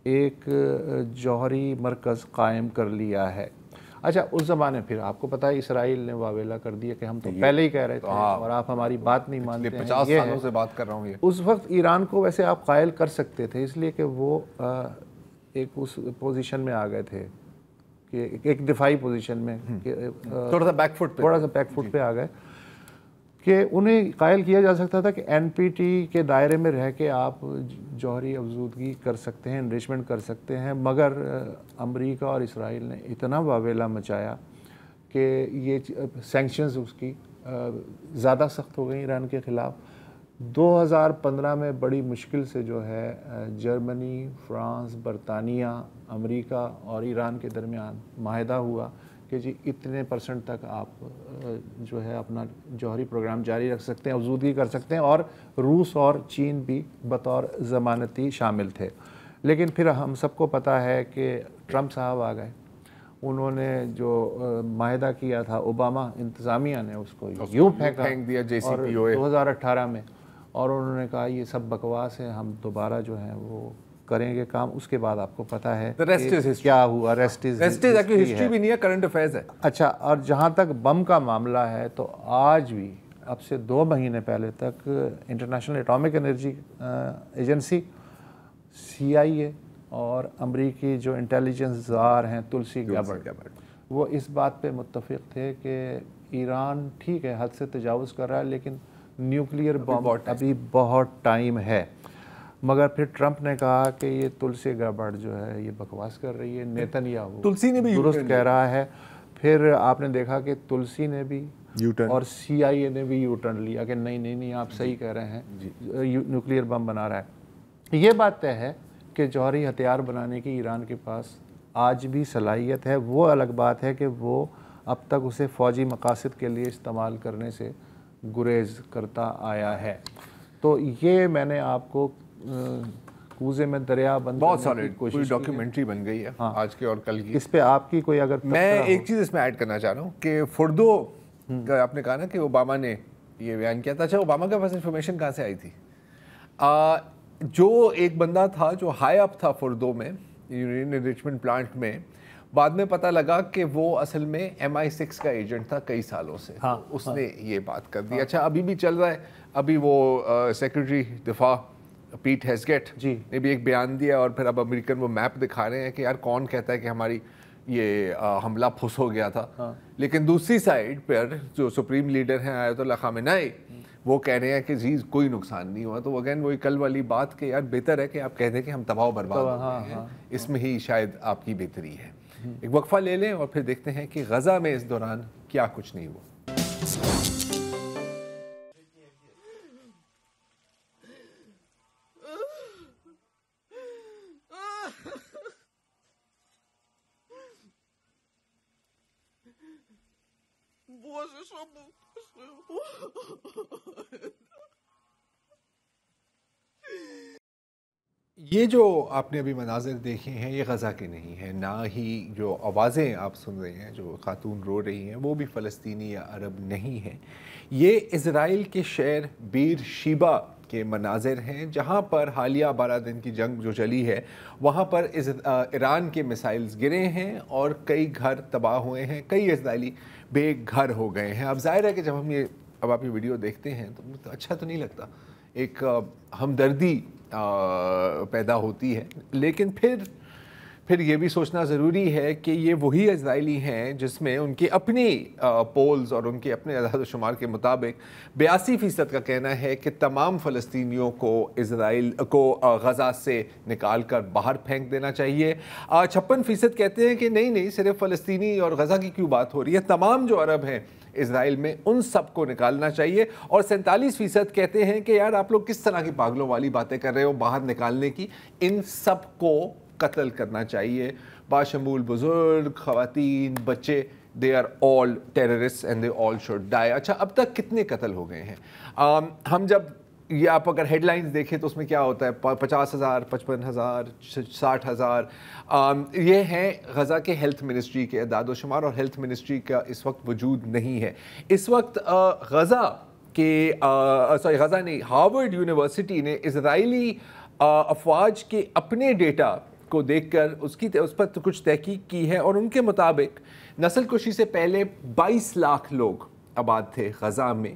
Speaker 1: ایک جوہری مرکز قائم کر لیا ہے۔ اچھا، اس زمانے پھر آپ کو پتہ ہے اسرائیل نے واویلا کر دیا کہ ہم تو پہلے ہی کہہ رہے تھے اور آپ ہماری بات نہیں مانتے ہیں۔
Speaker 2: 50 سالوں سے بات کر رہا ہوں۔
Speaker 1: اس وقت ایران کو ویسے آپ قائل کر سکتے تھے، اس لیے کہ وہ ایک اس پوزیشن میں آ گئے تھے کہ ایک دفاعی پوزیشن میں
Speaker 2: تھوڑا سا بیک
Speaker 1: فٹ پہ آ گئے کہ انہیں قائل کیا جا سکتا تھا کہ NPT کے دائرے میں رہ کے آپ جوہری افزودگی کر سکتے ہیں، انریچمنٹ کر سکتے ہیں، مگر امریکہ اور اسرائیل نے اتنا واویلا مچایا کہ یہ سینکشنز اس کی زیادہ سخت ہو گئیں ایران کے خلاف۔ 2015 میں بڑی مشکل سے جو ہے جرمنی، فرانس، برطانیہ، امریکہ اور ایران کے درمیان معاہدہ ہوا कि जी इतने % तक आप जो है अपना जौहरी प्रोग्राम जारी रख सकते हैं, अफजूदगी कर सकते हैं, और रूस और चीन भी बतौर ज़मानती शामिल थे। लेकिन फिर हम सबको पता है कि ट्रंप साहब आ गए, उन्होंने जो माहिदा किया था, ओबामा इंतज़ामिया ने उसको यूँ
Speaker 2: फेंक दिया
Speaker 1: और 2018 में, और उन्होंने कहा ये सब बकवास है, हम दोबारा जो है वो करेंगे काम। उसके बाद आपको पता है क्या हुआ। रेस्ट इज
Speaker 2: हिस्ट्री भी नहीं है, करंट अफेयर्स है।
Speaker 1: अच्छा, और जहाँ तक बम का मामला है तो आज भी अब से 2 महीने पहले तक international atomic energy agency, CIA और अमरीकी जो इंटेलिजेंस जार हैं तुलसी गैबर्ट, वो इस बात पे मुत्तफिक थे कि ईरान ठीक है हद से तजावुज़ कर रहा है, लेकिन न्यूक्लियर बम अभी बहुत टाइम है। मगर फिर ट्रंप ने कहा कि ये तुलसी गैबर्ट जो है ये बकवास कर रही है, नेतन्याहू
Speaker 2: तुलसी ने भी
Speaker 1: दुरुस्त कह रहा है। फिर आपने देखा कि तुलसी ने भी और CIA ने भी यू टर्न लिया कि नहीं आप सही कह रहे हैं, न्यूक्लियर बम बना रहा है। ये बात तय है कि जौहरी हथियार बनाने की ईरान के पास आज भी सलाहियत है। वो अलग बात है कि वो अब तक उसे फ़ौजी मकासद के लिए इस्तेमाल करने से गुरेज करता आया है। तो ये मैंने आपको कूजे में दरिया बंद
Speaker 2: बहुत सारे कोई डॉक्यूमेंट्री बन गई है। हाँ। आज के और कल की।
Speaker 1: इस पे आपकी कोई अगर
Speaker 2: मैं एक चीज़ इसमें ऐड करना चाह रहा हूँ कि फुर्दो का आपने कहा ना कि ओबामा ने ये बयान किया था। अच्छा, ओबामा के पास इन्फॉर्मेशन कहाँ से आई थी? जो एक बंदा था जो हाई अप था फुर्दो में, यूरेनियम एनरिचमेंट प्लांट में, बाद में पता लगा कि वो असल में MI6 का एजेंट था कई सालों से।
Speaker 1: हाँ,
Speaker 2: उसने ये बात कर दी। अच्छा, अभी भी चल रहा है। अभी वो सेक्रेटरी दिफा पीट हेस्गेट ने भी एक बयान दिया, और फिर अब अमेरिकन वो मैप दिखा रहे हैं कि यार कौन कहता है कि हमारी ये हमला फुस हो गया था। हाँ। लेकिन दूसरी साइड पर जो सुप्रीम लीडर हैं आयतुल्लाह खामेनेई, वो कह रहे हैं कि जी कोई नुकसान नहीं हुआ। तो अगेन वही कल वाली बात कि यार बेहतर है कि आप कह दें कि हम तबाह बर्बाद हो गए हैं। इसमें ही शायद आपकी बेहतरी है। एक वक्फा ले लें और फिर देखते हैं कि गजा में इस दौरान क्या कुछ नहीं हुआ। ये जो आपने अभी मनाजिर देखे हैं ये गज़ा के नहीं हैं, ना ही जो आवाज़ें आप सुन रहे हैं जो खातून रो रही हैं वो भी फ़लस्तीनी या अरब नहीं हैं। ये इज़राइल के शहर बीर शीबा के मनाजिर हैं, जहाँ पर हालिया 12 दिन की जंग जो चली है वहाँ पर ईरान के मिसाइल्स गिरे हैं और कई घर तबाह हुए हैं, कई इज़राइली बेघर हो गए हैं। अब ज़ाहिर है कि जब हम अब आप ये वीडियो देखते हैं तो अच्छा तो नहीं लगता, एक हमदर्दी पैदा होती है। लेकिन फिर ये भी सोचना ज़रूरी है कि ये वही इज़राइली हैं जिसमें उनकी अपनी पोल्स और उनके अपने अदाद-ओ-शुमार के मुताबिक 82% का कहना है कि तमाम फ़लस्तीनियों को इज़राइल को गज़ा से निकाल कर बाहर फेंक देना चाहिए। 56% कहते हैं कि नहीं सिर्फ फ़लस्तीनी और गज़ा की क्यों बात हो रही है, तमाम जो अरब हैं इज़राइल में उन सब को निकालना चाहिए। और 47% कहते हैं कि यार आप लोग किस तरह की पागलों वाली बातें कर रहे हो बाहर निकालने की, इन सब को कत्ल करना चाहिए, बाशमूल बुजुर्ग, ख़वातीन, बच्चे, they are all terrorist and they all should die. अच्छा, अब तक कितने कत्ल हो गए हैं? हम जब ये आप अगर हेडलाइंस देखें तो उसमें क्या होता है, 50,000, 55,000, 60,000। ये हैं गज़ा के हेल्थ मिनिस्ट्री के अदाद-ओ-शुमार, और हेल्थ मिनिस्ट्री का इस वक्त वजूद नहीं है। इस वक्त गज़ा नहीं, हार्वर्ड यूनिवर्सिटी ने इज़राइली अफवाज के अपने डेटा को देखकर उस पर तो कुछ तहकीक की है, और उनके मुताबिक नस्ल कुशी से पहले 22 लाख लोग आबाद थे गज़ा में।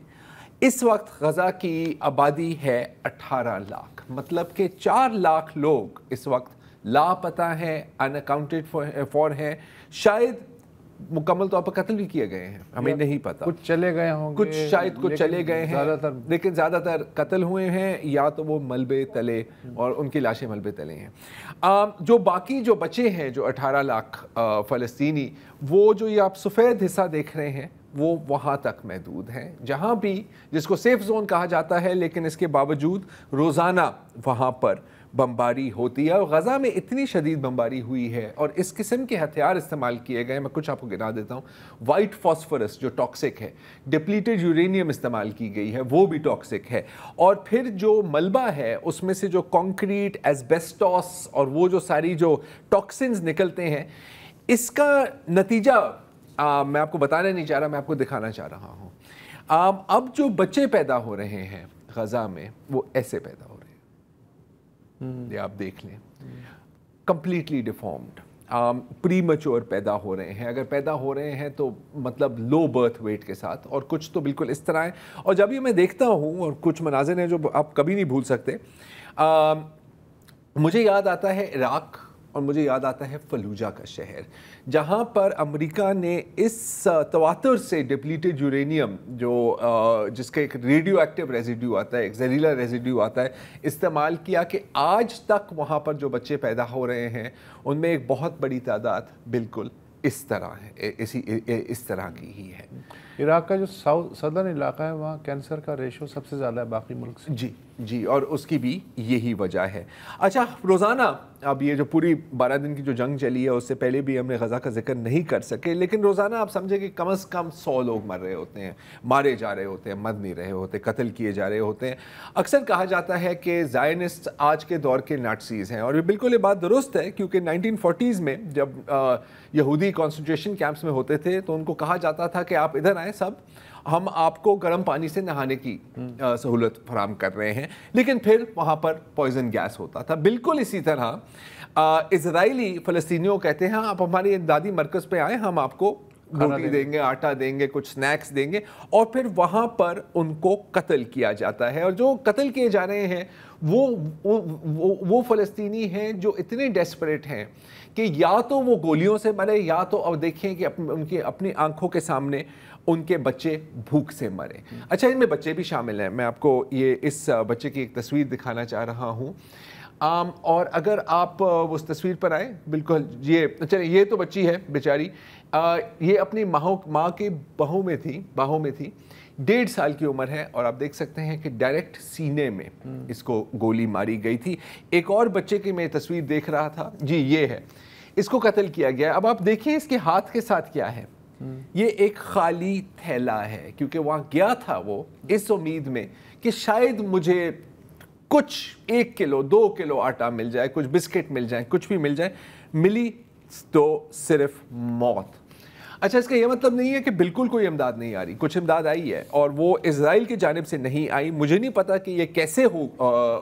Speaker 2: इस वक्त गज़ा की आबादी है 18 लाख, मतलब कि 4 लाख लोग इस वक्त लापता हैं, अनअकाउंटेड फॉर हैं। शायद मुकम्मल तौर पर कत्ल भी किए गए हैं, हमें नहीं पता,
Speaker 1: कुछ चले गए होंगे,
Speaker 2: कुछ चले गए हैं, लेकिन ज़्यादातर कत्ल हुए हैं या तो वो मलबे तले और उनकी लाशें मलबे तले हैं। जो बाकी जो बचे हैं जो 18 लाख फ़लस्तीनी, वो जो ये आप सफ़ेद हिस्सा देख रहे हैं वो वहाँ तक महदूद हैं, जहाँ भी जिसको सेफ़ जोन कहा जाता है, लेकिन इसके बावजूद रोज़ाना वहाँ पर بمباری ہوتی ہے اور غزہ میں اتنی شدید بمباری ہوئی ہے اور اس قسم کے ہتھیار استعمال کیے گئے. میں کچھ آپ کو گنا دیتا ہوں. وائٹ فاسفورس جو ٹاکسک ہے, ڈپلیٹڈ یورینیم استعمال کی گئی ہے, وہ بھی ٹاکسک ہے, اور پھر جو ملبہ ہے اس میں سے جو کانکریٹ, ایسبیسٹوس اور وہ جو ساری جو ٹاکسنز نکلتے ہیں, اس کا نتیجہ میں آپ کو بتانا نہیں چاہ رہا, میں آپ کو دکھانا چاہ رہا ہوں. اب جو بچے پیدا ہو رہے ہیں غزہ میں وہ ایسے پیدا ہو رہے ہیں, یہ آپ دیکھ لیں, کمپلیٹلی ڈیفارمڈ, پری میچور پیدا ہو رہے ہیں. اگر پیدا ہو رہے ہیں تو مطلب لو برتھ ویٹ کے ساتھ, اور کچھ تو بالکل اس طرح ہے. اور جب یہ میں دیکھتا ہوں اور کچھ مناظر ہیں جو آپ کبھی نہیں بھول سکتے, مجھے یاد آتا ہے عراق اور مجھے یاد آتا ہے فلوجہ کا شہر, جہاں پر امریکہ نے اس تواتر سے ڈپلیٹڈ یورینیم جس کا ایک ریڈیو ایکٹیو ریزیڈیو آتا ہے, ایک زہریلا ریزیڈیو آتا ہے, استعمال کیا کہ آج تک وہاں پر جو بچے پیدا ہو رہے ہیں ان میں ایک بہت بڑی تعداد بالکل اس طرح ہے, اس طرح کی ہی ہے.
Speaker 1: عراق کا جو صدرن علاقہ ہے وہاں کینسر کا ریشو سب سے زیادہ ہے باقی ملک سے.
Speaker 2: جی, اور اس کی بھی یہی وجہ ہے. اچھا, روزانہ اب یہ جو پوری 12 دن کی جو جنگ چلی ہے اس سے پہلے بھی ہم نے غزہ کا ذکر نہیں کر سکے, لیکن روزانہ آپ سمجھیں کہ کم از کم 100 لوگ مر رہے ہوتے ہیں, مارے جا رہے ہوتے ہیں, مر نہیں رہے ہوتے, قتل کیے جا رہے ہوتے ہیں. اکثر کہا جاتا ہے کہ زائنسٹ آج کے دور کے نازیز ہیں, اور یہ بالکل یہ بات درست ہے, کیونکہ 1940s میں جب یہودی کانسنٹریشن کیمپس میں ہوتے تھے تو ان کو کہا جاتا تھا کہ آپ ادھر آئیں سب, ہم آپ کو گرم پانی سے نہانے کی سہولت فراہم کر رہے ہیں, لیکن پھر وہاں پر پوائزن گیس ہوتا تھا. بالکل اسی طرح اسرائیلی فلسطینیوں کہتے ہیں آپ ہماری امدادی مرکز پہ آئیں, ہم آپ کو روٹی دیں گے, آٹا دیں گے, کچھ سنیکس دیں گے, اور پھر وہاں پر ان کو قتل کیا جاتا ہے. اور جو قتل کیے جا رہے ہیں وہ فلسطینی ہیں جو اتنے ڈیسپریٹ ہیں کہ یا تو وہ گولیوں سے مرے, یا تو اب دیکھیں کہ ان کی اپنی آنکھوں کے سامنے ان کے بچے بھوک سے مرے. اچھا, ان میں بچے بھی شامل ہیں. میں آپ کو یہ اس بچے کی ایک تصویر دکھانا چاہ رہا ہوں, اور اگر آپ اس تصویر پر آئیں, بالکل یہ تو بچی ہے بیچاری, یہ اپنی ماں کے باہوں میں تھی, 1.5 سال کی عمر ہے, اور آپ دیکھ سکتے ہیں کہ ڈائریکٹ سینے میں اس کو گولی ماری گئی تھی. ایک اور بچے کی میں تصویر دیکھ رہا تھا, جی یہ ہے, اس کو قتل کیا گیا. اب آپ دیکھیں اس کے ہاتھ کے ساتھ کیا ہے, یہ ایک خالی تھیلا ہے, کیونکہ وہاں گیا تھا وہ اس امید میں کہ شاید مجھے کچھ 1 کلو 2 کلو آٹا مل جائے, کچھ بسکٹ مل جائیں, کچھ بھی مل جائے. ملی تو صرف موت. اچھا, اس کا یہ مطلب نہیں ہے کہ بالکل کوئی امداد نہیں آ رہی, کچھ امداد آئی ہے, اور وہ اسرائیل کی جانب سے نہیں آئی. مجھے نہیں پتا کہ یہ کیسے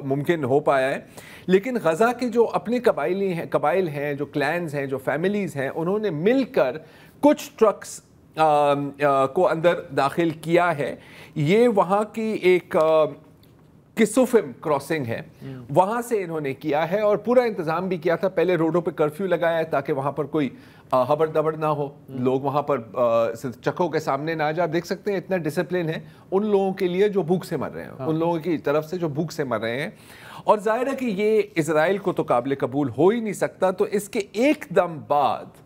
Speaker 2: ممکن ہو پایا ہے, لیکن غزہ کے جو اپنے قبائل ہیں, جو کلینز ہیں, جو فیملیز ہیں, انہوں نے مل کر کچھ ٹرکس کو اندر داخل کیا ہے. یہ وہاں کی ایک کسوفم کراسنگ ہے, وہاں سے انہوں نے کیا ہے, اور پورا انتظام بھی کیا تھا. پہلے روڈوں پہ کرفیو لگایا ہے تاکہ وہاں پر کوئی ہبڑ دبڑ نہ ہو, لوگ وہاں پر چکوں کے سامنے نہ آ جائے. آپ دیکھ سکتے ہیں اتنا ڈسپلن ہے ان لوگوں کے لیے جو بھوک سے مر رہے ہیں, ان لوگوں کی طرف سے جو بھوک سے مر رہے ہیں. اور ظاہر ہے کہ یہ اسرائیل کو تو قابل قبول ہو ہی نہیں سکتا. تو اس کے ایک دم بعد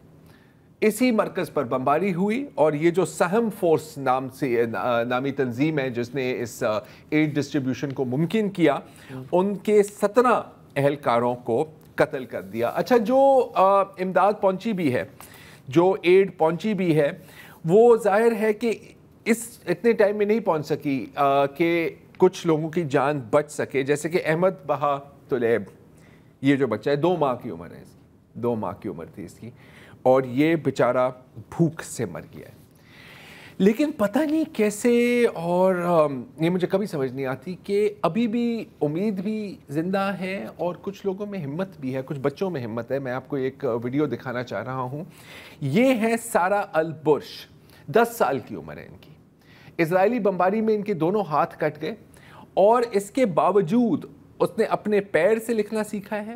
Speaker 2: اسی مرکز پر بمباری ہوئی, اور یہ جو سہم فورس نامی تنظیم ہے جس نے اس ایڈ ڈسٹریبیوشن کو ممکن کیا, ان کے 17 اہلکاروں کو قتل کر دیا. اچھا, جو امداد پہنچی بھی ہے, جو ایڈ پہنچی بھی ہے, وہ ظاہر ہے کہ اتنے ٹائم میں نہیں پہنچ سکی کہ کچھ لوگوں کی جان بچ سکے. جیسے کہ احمد بہا طلیب, یہ جو بچہ ہے 2 ماہ کی عمر ہے اس کی, 2 ماہ کی عمر تھی اس کی, اور یہ بیچارہ بھوک سے مر گیا ہے. لیکن پتہ نہیں کیسے, اور یہ مجھے کبھی سمجھ نہیں آتی کہ ابھی بھی امید بھی زندہ ہے اور کچھ لوگوں میں ہمت بھی ہے, کچھ بچوں میں ہمت ہے. میں آپ کو ایک ویڈیو دکھانا چاہ رہا ہوں. یہ ہے سارہ البرش, 10 سال کی عمر ہے ان کی. اسرائیلی بمباری میں ان کے دونوں ہاتھ کٹ گئے, اور اس کے باوجود اس نے اپنے پیر سے لکھنا سیکھا ہے,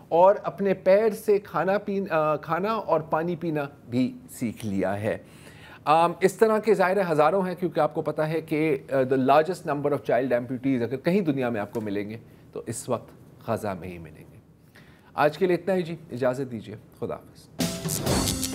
Speaker 2: اور اپنے پیر سے کھانا اور پانی پینا بھی سیکھ لیا ہے. اس طرح کے ظاہر ہزاروں ہیں, کیونکہ آپ کو پتہ ہے کہ the largest number of child amputees اگر کہیں دنیا میں آپ کو ملیں گے تو اس وقت غزہ میں ہی ملیں گے. آج کے لیے اتنا ہی جی, اجازت دیجیے, خدا حافظ.